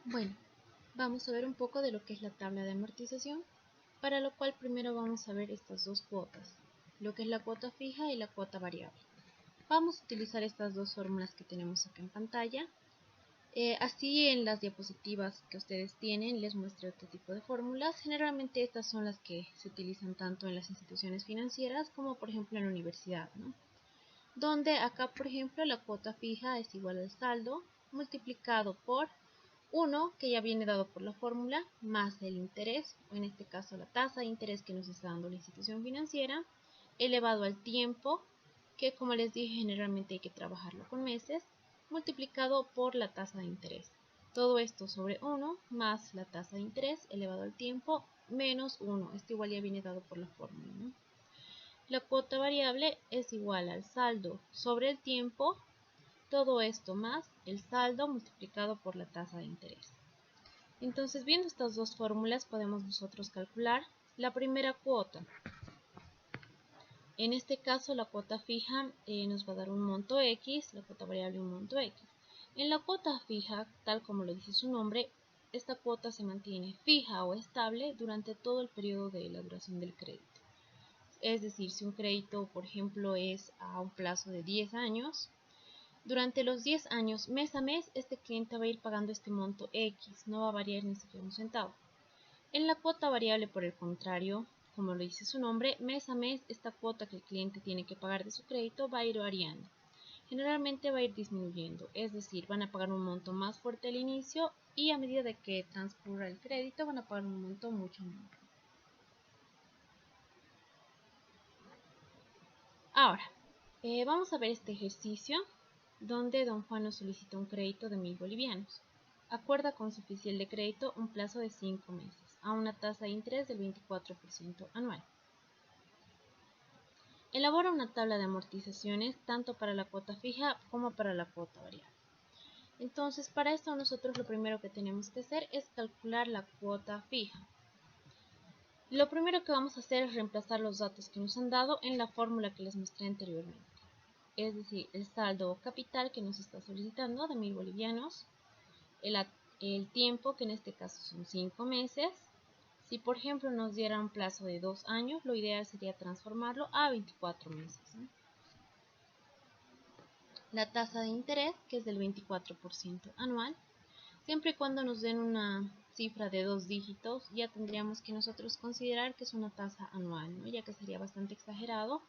Bueno, vamos a ver un poco de lo que es la tabla de amortización, para lo cual primero vamos a ver estas dos cuotas, lo que es la cuota fija y la cuota variable. Vamos a utilizar estas dos fórmulas que tenemos acá en pantalla. Así en las diapositivas que ustedes tienen les muestro este tipo de fórmulas. Generalmente estas son las que se utilizan tanto en las instituciones financieras como por ejemplo en la universidad, ¿no? Donde acá por ejemplo la cuota fija es igual al saldo multiplicado por 1, que ya viene dado por la fórmula, más el interés, o en este caso la tasa de interés que nos está dando la institución financiera, elevado al tiempo, que como les dije generalmente hay que trabajarlo con meses, multiplicado por la tasa de interés. Todo esto sobre 1 más la tasa de interés elevado al tiempo menos 1. Esto igual ya viene dado por la fórmula, ¿no? La cuota variable es igual al saldo sobre el tiempo, todo esto más el saldo multiplicado por la tasa de interés. Entonces, viendo estas dos fórmulas podemos nosotros calcular la primera cuota. En este caso la cuota fija nos va a dar un monto X, la cuota variable un monto X. En la cuota fija, tal como lo dice su nombre, esta cuota se mantiene fija o estable durante todo el periodo de la duración del crédito. Es decir, si un crédito, por ejemplo, es a un plazo de 10 años, durante los 10 años, mes a mes, este cliente va a ir pagando este monto X, no va a variar ni siquiera un centavo. En la cuota variable, por el contrario, como lo dice su nombre, mes a mes, esta cuota que el cliente tiene que pagar de su crédito va a ir variando. Generalmente va a ir disminuyendo, es decir, van a pagar un monto más fuerte al inicio y a medida de que transcurra el crédito van a pagar un monto mucho menor. Ahora, vamos a ver este ejercicio donde don Juan nos solicita un crédito de 1000 bolivianos. Acuerda con su oficial de crédito un plazo de 5 meses a una tasa de interés del 24% anual. Elabora una tabla de amortizaciones tanto para la cuota fija como para la cuota variable. Entonces, para esto nosotros lo primero que tenemos que hacer es calcular la cuota fija. Lo primero que vamos a hacer es reemplazar los datos que nos han dado en la fórmula que les mostré anteriormente. Es decir, el saldo o capital que nos está solicitando de 1000 bolivianos, el tiempo que en este caso son 5 meses. Si por ejemplo nos diera un plazo de 2 años, lo ideal sería transformarlo a 24 meses, ¿no? La tasa de interés, que es del 24% anual. Siempre y cuando nos den una cifra de 2 dígitos, ya tendríamos que nosotros considerar que es una tasa anual, ¿no? Ya que sería bastante exagerado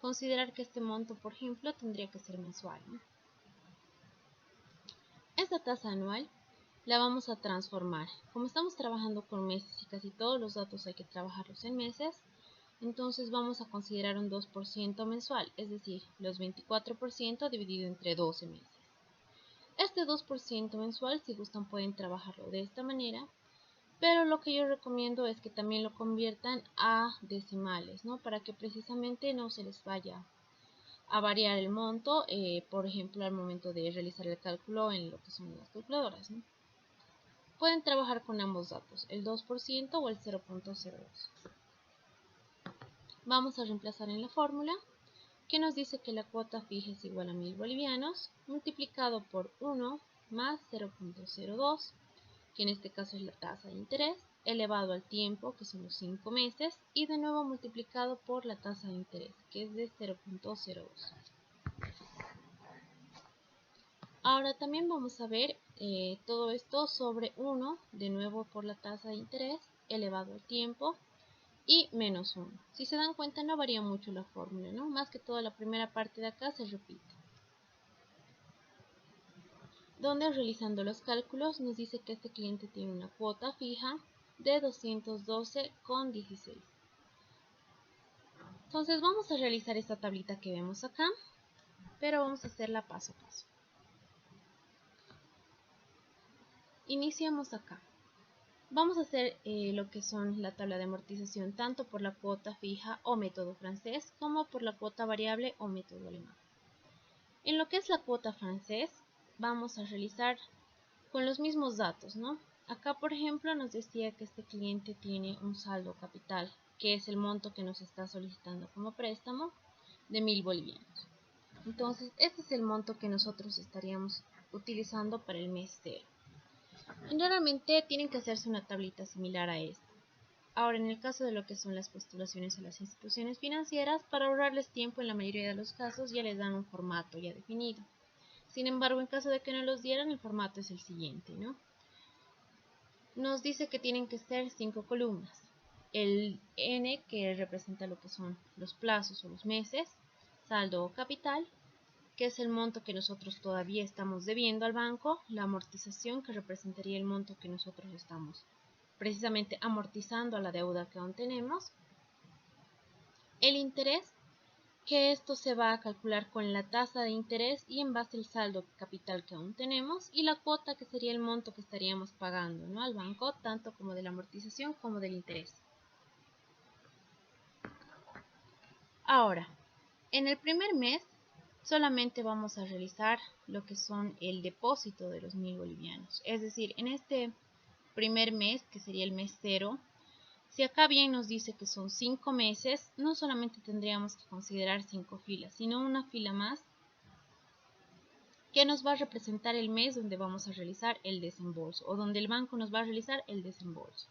considerar que este monto, por ejemplo, tendría que ser mensual, ¿no? Esta tasa anual la vamos a transformar. Como estamos trabajando con meses y casi todos los datos hay que trabajarlos en meses, entonces vamos a considerar un 2% mensual, es decir, los 24% dividido entre 12 meses. Este 2% mensual, si gustan, pueden trabajarlo de esta manera, pero lo que yo recomiendo es que también lo conviertan a decimales, ¿no? Para que precisamente no se les vaya a variar el monto, por ejemplo, al momento de realizar el cálculo en lo que son las calculadoras, ¿no? Pueden trabajar con ambos datos, el 2% o el 0.02. Vamos a reemplazar en la fórmula, que nos dice que la cuota fija es igual a 1000 bolivianos, multiplicado por 1 más 0.02, que en este caso es la tasa de interés, elevado al tiempo, que son los 5 meses, y de nuevo multiplicado por la tasa de interés, que es de 0.02. Ahora también vamos a ver todo esto sobre 1, de nuevo por la tasa de interés, elevado al tiempo, y menos 1. Si se dan cuenta no varía mucho la fórmula, ¿no? Más que todo la primera parte de acá se repite. Donde realizando los cálculos nos dice que este cliente tiene una cuota fija de 212,16. Entonces vamos a realizar esta tablita que vemos acá, pero vamos a hacerla paso a paso. Iniciamos acá. Vamos a hacer lo que son la tabla de amortización tanto por la cuota fija o método francés como por la cuota variable o método alemán. En lo que es la cuota francés vamos a realizar con los mismos datos, ¿no? Acá por ejemplo nos decía que este cliente tiene un saldo capital, que es el monto que nos está solicitando como préstamo, de 1000 bolivianos. Entonces este es el monto que nosotros estaríamos utilizando para el mes 0. Generalmente tienen que hacerse una tablita similar a esta. Ahora, en el caso de lo que son las postulaciones a las instituciones financieras, para ahorrarles tiempo en la mayoría de los casos ya les dan un formato ya definido. Sin embargo, en caso de que no los dieran, el formato es el siguiente, ¿no? Nos dice que tienen que ser 5 columnas. El N, que representa lo que son los plazos o los meses, saldo o capital, que es el monto que nosotros todavía estamos debiendo al banco, la amortización, que representaría el monto que nosotros estamos precisamente amortizando a la deuda que aún tenemos, el interés, que esto se va a calcular con la tasa de interés y en base al saldo capital que aún tenemos, y la cuota, que sería el monto que estaríamos pagando, ¿no?, al banco, tanto como de la amortización como del interés. Ahora, en el primer mes solamente vamos a realizar lo que son el depósito de los 1000 bolivianos. Es decir, en este primer mes, que sería el mes 0, si acá bien nos dice que son 5 meses, no solamente tendríamos que considerar 5 filas, sino una fila más que nos va a representar el mes donde vamos a realizar el desembolso, o donde el banco nos va a realizar el desembolso.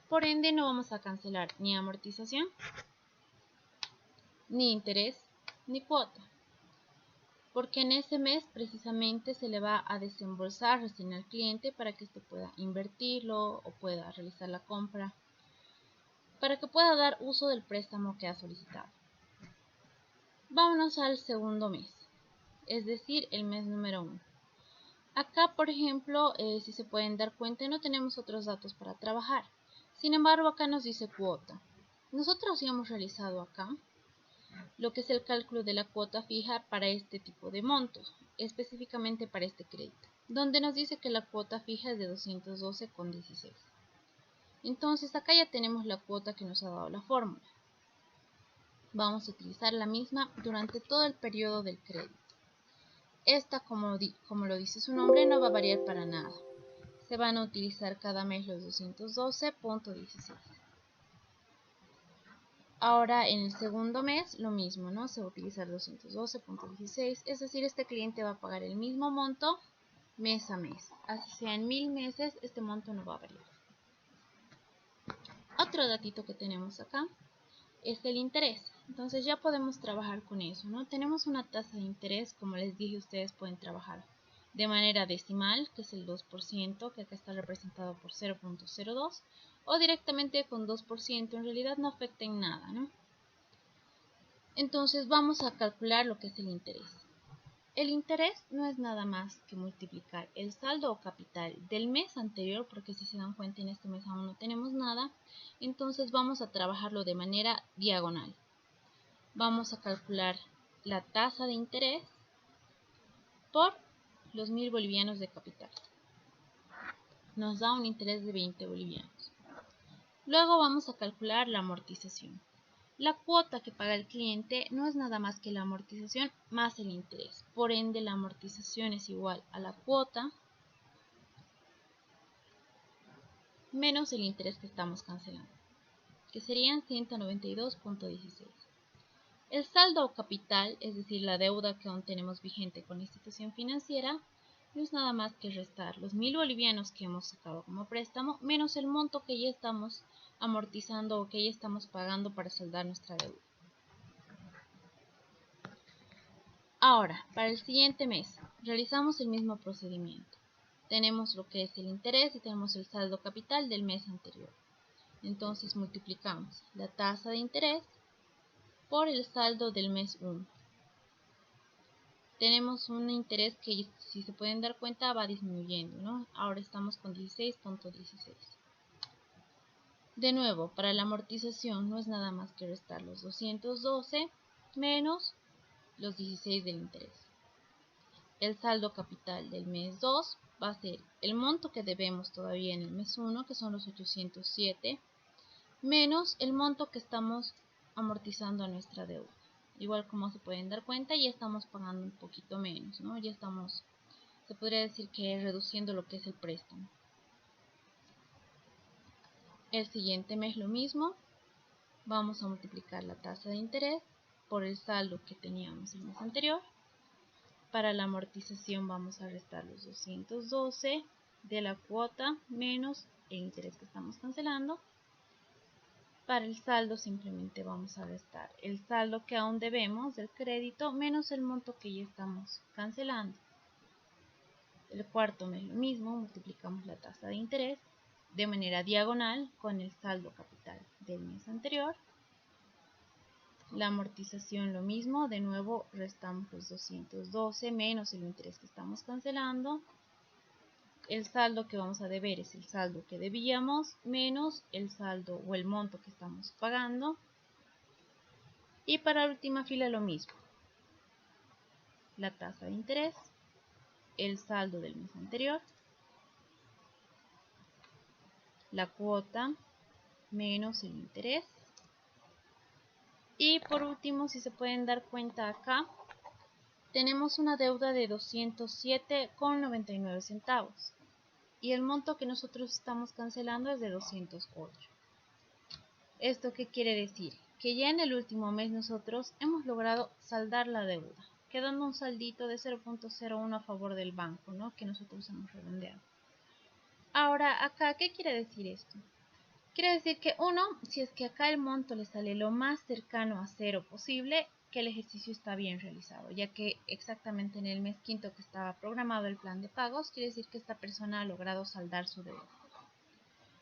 Por ende, no vamos a cancelar ni amortización, ni interés, ni cuota, porque en ese mes precisamente se le va a desembolsar recién al cliente para que éste pueda invertirlo o pueda realizar la compra, para que pueda dar uso del préstamo que ha solicitado. Vámonos al segundo mes, es decir, el mes número 1. Acá, por ejemplo, si se pueden dar cuenta, no tenemos otros datos para trabajar. Sin embargo, acá nos dice cuota. Nosotros ya hemos realizado acá lo que es el cálculo de la cuota fija para este tipo de montos, específicamente para este crédito, donde nos dice que la cuota fija es de 212,16. Entonces, acá ya tenemos la cuota que nos ha dado la fórmula. Vamos a utilizar la misma durante todo el periodo del crédito. Esta, como lo dice su nombre, no va a variar para nada. Se van a utilizar cada mes los 212,16. Ahora en el segundo mes lo mismo, ¿no? Se va a utilizar 212,16, es decir, este cliente va a pagar el mismo monto mes a mes. Así sea en 1000 meses, este monto no va a variar. Otro datito que tenemos acá es el interés. Entonces ya podemos trabajar con eso, ¿no? Tenemos una tasa de interés, como les dije, ustedes pueden trabajar de manera decimal, que es el 2%, que acá está representado por 0,02, o directamente con 2%, en realidad no afecta en nada, ¿no? Entonces vamos a calcular lo que es el interés. El interés no es nada más que multiplicar el saldo o capital del mes anterior, porque si se dan cuenta en este mes aún no tenemos nada, entonces vamos a trabajarlo de manera diagonal. Vamos a calcular la tasa de interés por los 1000 bolivianos de capital. Nos da un interés de 20 bolivianos. Luego vamos a calcular la amortización. La cuota que paga el cliente no es nada más que la amortización más el interés. Por ende, la amortización es igual a la cuota menos el interés que estamos cancelando, que serían 192,16. El saldo o capital, es decir, la deuda que aún tenemos vigente con la institución financiera, no es nada más que restar los 1000 bolivianos que hemos sacado como préstamo menos el monto que ya estamos amortizando o que ya estamos pagando para saldar nuestra deuda. Ahora, para el siguiente mes, realizamos el mismo procedimiento. Tenemos lo que es el interés y tenemos el saldo capital del mes anterior. Entonces multiplicamos la tasa de interés por el saldo del mes 1. Tenemos un interés que, si se pueden dar cuenta, va disminuyendo, ¿no? Ahora estamos con 16,16. De nuevo, para la amortización no es nada más que restar los 212 menos los 16 del interés. El saldo capital del mes 2 va a ser el monto que debemos todavía en el mes 1, que son los 807, menos el monto que estamos amortizando a nuestra deuda. Igual, como se pueden dar cuenta, ya estamos pagando un poquito menos, ¿no? Ya estamos, se podría decir que reduciendo lo que es el préstamo. El siguiente mes lo mismo, vamos a multiplicar la tasa de interés por el saldo que teníamos el mes anterior Para la amortización vamos a restar los 212 de la cuota menos el interés que estamos cancelando. Para el saldo simplemente vamos a restar el saldo que aún debemos del crédito menos el monto que ya estamos cancelando. El cuarto mes lo mismo, multiplicamos la tasa de interés de manera diagonal con el saldo capital del mes anterior. La amortización lo mismo, de nuevo restamos los 212 menos el interés que estamos cancelando. El saldo que vamos a deber es el saldo que debíamos menos el saldo o el monto que estamos pagando. Y para la última fila lo mismo. La tasa de interés, el saldo del mes anterior, la cuota menos el interés. Y por último, si se pueden dar cuenta acá, tenemos una deuda de 207,99 centavos. Y el monto que nosotros estamos cancelando es de 208. ¿Esto qué quiere decir? Que ya en el último mes nosotros hemos logrado saldar la deuda, quedando un saldito de 0.01 a favor del banco, ¿no? Que nosotros hemos redondeado. Ahora, acá, ¿qué quiere decir esto? Quiere decir que uno, si es que acá el monto le sale lo más cercano a cero posible, que el ejercicio está bien realizado, ya que exactamente en el mes quinto que estaba programado el plan de pagos, quiere decir que esta persona ha logrado saldar su deuda.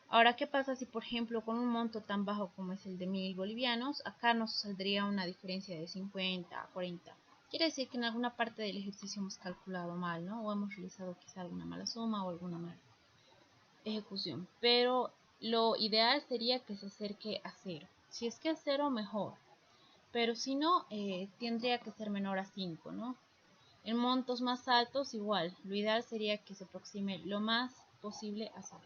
Ahora, ¿qué pasa si, por ejemplo, con un monto tan bajo como es el de 1000 bolivianos, acá nos saldría una diferencia de 50 a 40? Quiere decir que en alguna parte del ejercicio hemos calculado mal, ¿no? O hemos realizado quizá alguna mala suma o alguna mala ejecución. Pero lo ideal sería que se acerque a cero. Si es que es cero, mejor. Pero si no, tendría que ser menor a 5, ¿no? En montos más altos, igual. Lo ideal sería que se aproxime lo más posible a cero.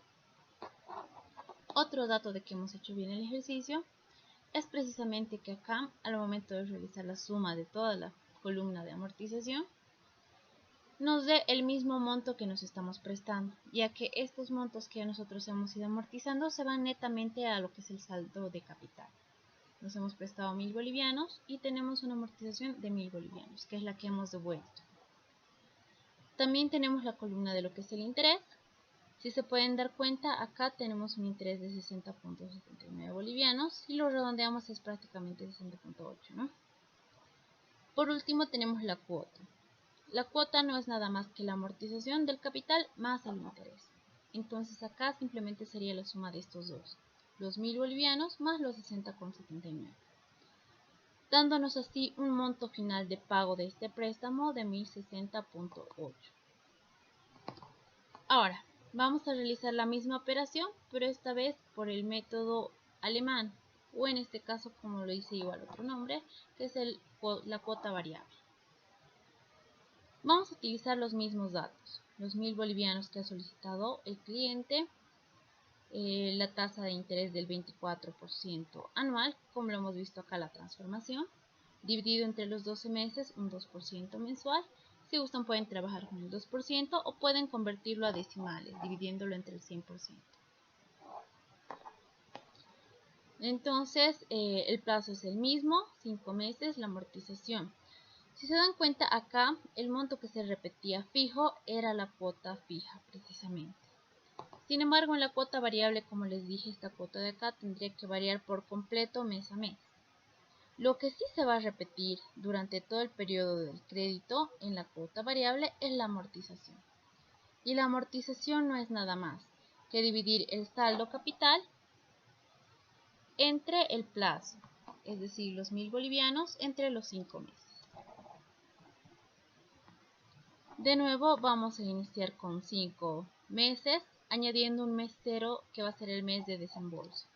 Otro dato de que hemos hecho bien el ejercicio es precisamente que acá, al momento de realizar la suma de toda la columna de amortización, nos dé el mismo monto que nos estamos prestando, ya que estos montos que nosotros hemos ido amortizando se van netamente a lo que es el saldo de capital. Nos hemos prestado 1000 bolivianos y tenemos una amortización de 1000 bolivianos, que es la que hemos devuelto. También tenemos la columna de lo que es el interés. Si se pueden dar cuenta, acá tenemos un interés de 60.79 bolivianos y lo redondeamos es prácticamente 60.8, ¿no? Por último tenemos la cuota. La cuota no es nada más que la amortización del capital más el interés. Entonces acá simplemente sería la suma de estos dos, los 1000 bolivianos más los 60.79, dándonos así un monto final de pago de este préstamo de 1060.8. Ahora, vamos a realizar la misma operación, pero esta vez por el método alemán, o en este caso como lo hice igual otro nombre, que es la cuota variable. Vamos a utilizar los mismos datos, los 1000 bolivianos que ha solicitado el cliente, la tasa de interés del 24% anual, como lo hemos visto acá la transformación, dividido entre los 12 meses, un 2% mensual. Si gustan pueden trabajar con el 2% o pueden convertirlo a decimales, dividiéndolo entre el 100%. Entonces, el plazo es el mismo, 5 meses, la amortización. Si se dan cuenta acá, el monto que se repetía fijo era la cuota fija precisamente. Sin embargo, en la cuota variable, como les dije, esta cuota de acá tendría que variar por completo mes a mes. Lo que sí se va a repetir durante todo el periodo del crédito en la cuota variable es la amortización. Y la amortización no es nada más que dividir el saldo capital entre el plazo, es decir, los 1000 bolivianos entre los 5 meses. De nuevo vamos a iniciar con 5 meses, añadiendo un mes cero que va a ser el mes de desembolso.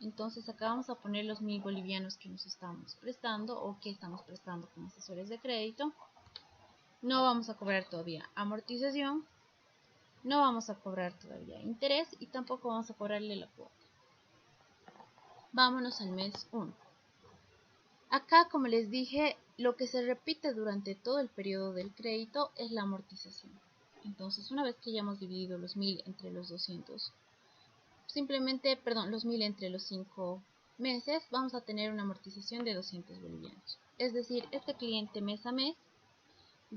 Entonces acá vamos a poner los 1000 bolivianos que nos estamos prestando o que estamos prestando como asesores de crédito. No vamos a cobrar todavía amortización, no vamos a cobrar todavía interés y tampoco vamos a cobrarle la cuota. Vámonos al mes 1. Acá, como les dije, lo que se repite durante todo el periodo del crédito es la amortización. Entonces, una vez que ya hemos dividido los 1000 entre los 200, los 1000 entre los 5 meses, vamos a tener una amortización de 200 bolivianos. Es decir, este cliente mes a mes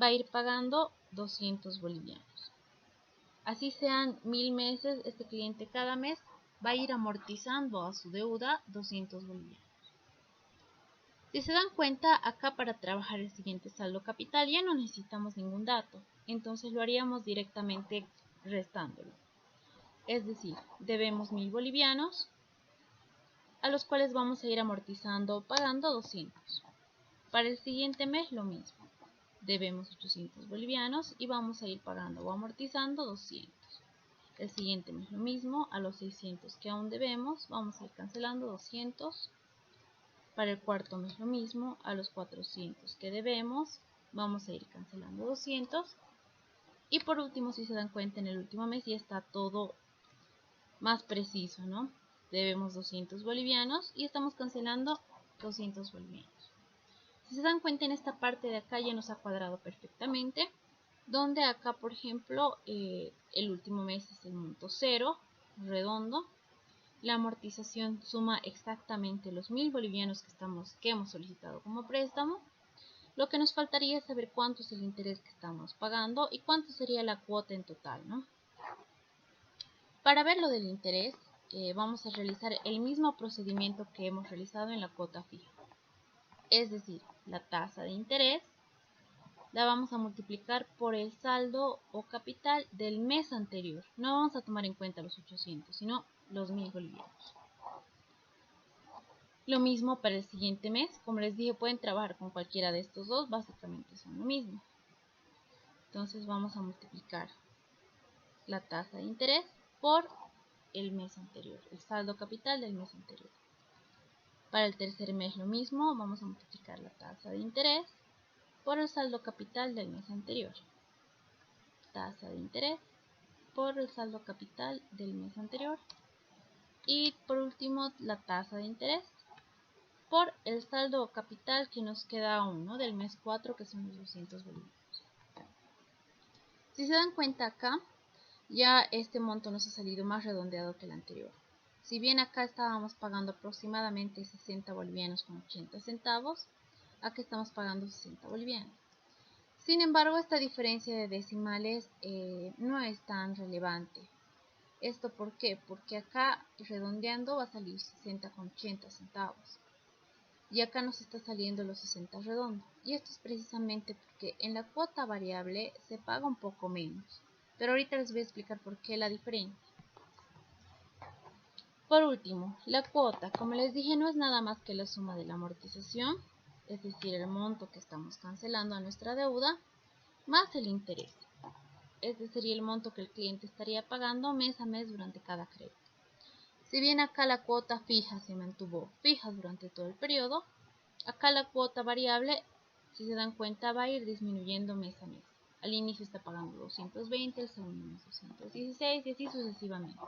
va a ir pagando 200 bolivianos. Así sean 1000 meses, este cliente cada mes va a ir amortizando a su deuda 200 bolivianos. Si se dan cuenta, acá para trabajar el siguiente saldo capital ya no necesitamos ningún dato, entonces lo haríamos directamente restándolo. Es decir, debemos 1000 bolivianos, a los cuales vamos a ir amortizando pagando 200. Para el siguiente mes lo mismo, debemos 800 bolivianos y vamos a ir pagando o amortizando 200. El siguiente mes lo mismo, a los 600 que aún debemos, vamos a ir cancelando 200. Para el cuarto mes lo mismo, a los 400 que debemos, vamos a ir cancelando 200. Y por último, si se dan cuenta, en el último mes ya está todo más preciso, ¿no? Debemos 200 bolivianos y estamos cancelando 200 bolivianos. Si se dan cuenta, en esta parte de acá ya nos ha cuadrado perfectamente, donde acá, por ejemplo, el último mes es el monto 0, redondo. La amortización suma exactamente los 1000 bolivianos que hemos solicitado como préstamo. Lo que nos faltaría es saber cuánto es el interés que estamos pagando y cuánto sería la cuota en total, ¿no? Para ver lo del interés, vamos a realizar el mismo procedimiento que hemos realizado en la cuota fija. Es decir, la tasa de interés la vamos a multiplicar por el saldo o capital del mes anterior. No vamos a tomar en cuenta los 800, sino los 1000 bolivianos. Lo mismo para el siguiente mes. Como les dije, pueden trabajar con cualquiera de estos dos, básicamente son lo mismo. Entonces vamos a multiplicar la tasa de interés por el mes anterior, el saldo capital del mes anterior. Para el tercer mes lo mismo, vamos a multiplicar la tasa de interés por el saldo capital del mes anterior. Tasa de interés por el saldo capital del mes anterior. Y por último, la tasa de interés por el saldo capital que nos queda aún, ¿no? Del mes 4, que son los 200 bolivianos. Si se dan cuenta acá, ya este monto nos ha salido más redondeado que el anterior. Si bien acá estábamos pagando aproximadamente 60 bolivianos con 80 centavos, acá estamos pagando 60 bolivianos. Sin embargo, esta diferencia de decimales no es tan relevante. ¿Esto por qué? Porque acá redondeando va a salir 60 con 80 centavos. Y acá nos está saliendo los 60 redondo. Y esto es precisamente porque en la cuota variable se paga un poco menos. Pero ahorita les voy a explicar por qué la diferencia. Por último, la cuota, como les dije, no es nada más que la suma de la amortización, es decir, el monto que estamos cancelando a nuestra deuda, más el interés. Este sería el monto que el cliente estaría pagando mes a mes durante cada crédito. Si bien acá la cuota fija se mantuvo fija durante todo el periodo, acá la cuota variable, si se dan cuenta, va a ir disminuyendo mes a mes. Al inicio está pagando 220, el segundo mes 216 y así sucesivamente.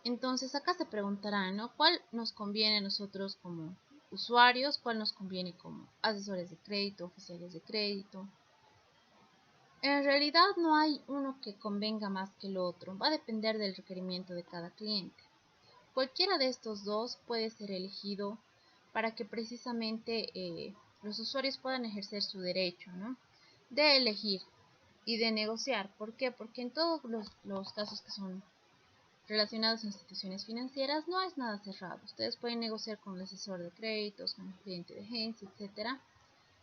Entonces acá se preguntarán, ¿no? ¿Cuál nos conviene a nosotros como usuarios? ¿Cuál nos conviene como asesores de crédito, oficiales de crédito? En realidad no hay uno que convenga más que el otro, va a depender del requerimiento de cada cliente. Cualquiera de estos dos puede ser elegido para que precisamente los usuarios puedan ejercer su derecho, ¿no? De elegir y de negociar. ¿Por qué? Porque en todos los casos que son relacionados a instituciones financieras no es nada cerrado. Ustedes pueden negociar con el asesor de créditos, con el cliente de agencia, etcétera,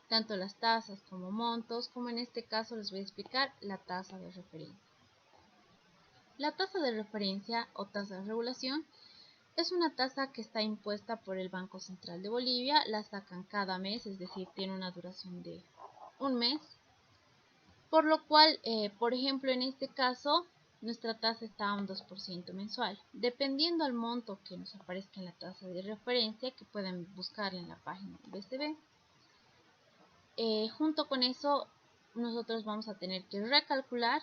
tanto las tasas como montos, como en este caso les voy a explicar la tasa de referencia. La tasa de referencia o tasa de regulación es una tasa que está impuesta por el Banco Central de Bolivia, la sacan cada mes, es decir, tiene una duración de un mes, por lo cual, por ejemplo, en este caso, nuestra tasa está a un 2% mensual. Dependiendo del monto que nos aparezca en la tasa de referencia, que pueden buscarla en la página del BCB, junto con eso, nosotros vamos a tener que recalcular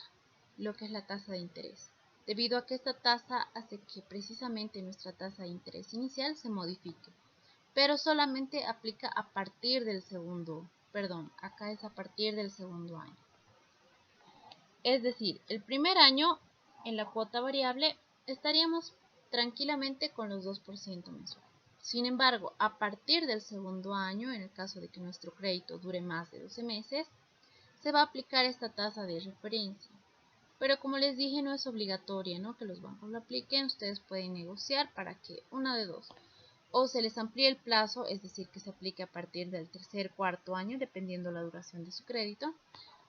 lo que es la tasa de interés, debido a que esta tasa hace que precisamente nuestra tasa de interés inicial se modifique, pero solamente aplica a partir del segundo, acá es a partir del segundo año. Es decir, el primer año en la cuota variable estaríamos tranquilamente con los 2% mensual. Sin embargo, a partir del segundo año, en el caso de que nuestro crédito dure más de 12 meses, se va a aplicar esta tasa de referencia. Pero como les dije, no es obligatoria, ¿no?, que los bancos lo apliquen. Ustedes pueden negociar para que una de dos: o se les amplíe el plazo, es decir, que se aplique a partir del tercer, cuarto año, dependiendo la duración de su crédito,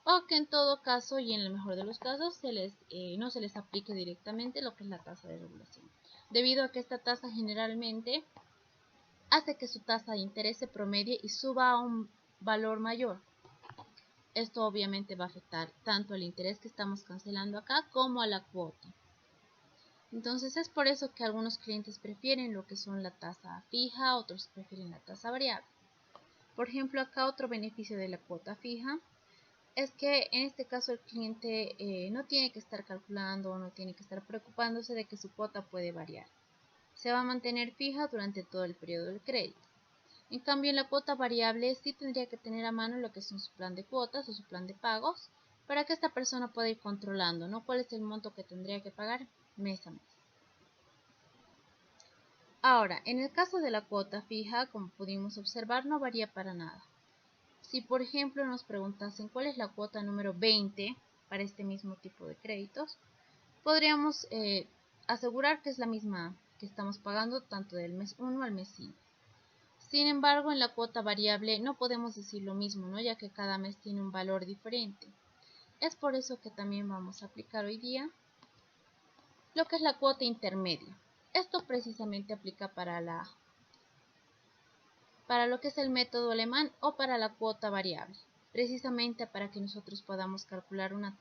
o que en todo caso, y en el mejor de los casos, no se les aplique directamente lo que es la tasa de regulación, debido a que esta tasa generalmente hace que su tasa de interés se promedie y suba a un valor mayor. Esto obviamente va a afectar tanto al interés que estamos cancelando acá como a la cuota. Entonces es por eso que algunos clientes prefieren lo que son la tasa fija, otros prefieren la tasa variable. Por ejemplo, acá otro beneficio de la cuota fija es que en este caso el cliente no tiene que estar calculando o no tiene que estar preocupándose de que su cuota puede variar. Se va a mantener fija durante todo el periodo del crédito. En cambio, en la cuota variable sí tendría que tener a mano lo que son su plan de cuotas o su plan de pagos, para que esta persona pueda ir controlando, ¿no?, cuál es el monto que tendría que pagar mes a mes. Ahora, en el caso de la cuota fija, como pudimos observar, no varía para nada. Si por ejemplo nos preguntasen cuál es la cuota número 20 para este mismo tipo de créditos, podríamos asegurar que es la misma que estamos pagando tanto del mes 1 al mes 5. Sin embargo, en la cuota variable no podemos decir lo mismo, ¿no?, ya que cada mes tiene un valor diferente. Es por eso que también vamos a aplicar hoy día lo que es la cuota intermedia. Esto precisamente aplica para lo que es el método alemán o para la cuota variable, precisamente para que nosotros podamos calcular una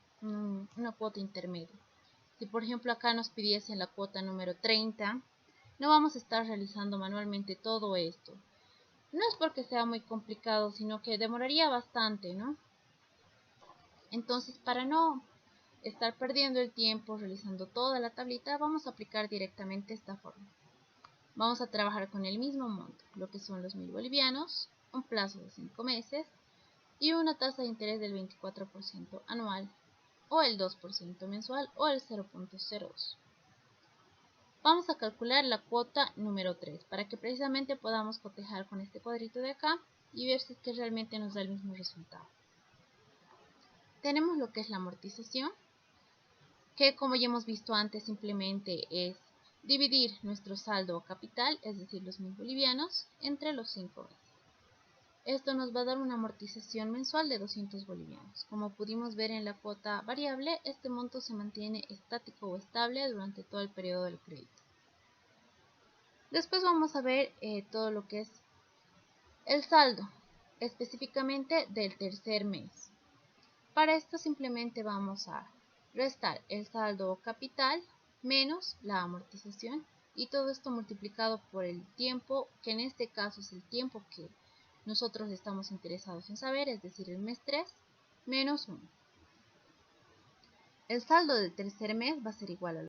cuota intermedia. Si por ejemplo acá nos pidiesen la cuota número 30, no vamos a estar realizando manualmente todo esto. No es porque sea muy complicado, sino que demoraría bastante, ¿no? Entonces, para no estar perdiendo el tiempo realizando toda la tablita, vamos a aplicar directamente esta forma. Vamos a trabajar con el mismo monto, lo que son los 1000 bolivianos, un plazo de 5 meses y una tasa de interés del 24% anual, o el 2% mensual, o el 0.02. Vamos a calcular la cuota número 3 para que precisamente podamos cotejar con este cuadrito de acá y ver si es que realmente nos da el mismo resultado. Tenemos lo que es la amortización, que como ya hemos visto antes simplemente es dividir nuestro saldo o capital, es decir, los 1000 bolivianos, entre los 5 meses. Esto nos va a dar una amortización mensual de 200 bolivianos. Como pudimos ver en la cuota variable, este monto se mantiene estático o estable durante todo el periodo del crédito. Después vamos a ver todo lo que es el saldo, específicamente del tercer mes. Para esto simplemente vamos a restar el saldo o capital menos la amortización, y todo esto multiplicado por el tiempo, que en este caso es el tiempo que nosotros estamos interesados en saber, es decir, el mes 3 menos 1. El saldo del tercer mes va a ser igual a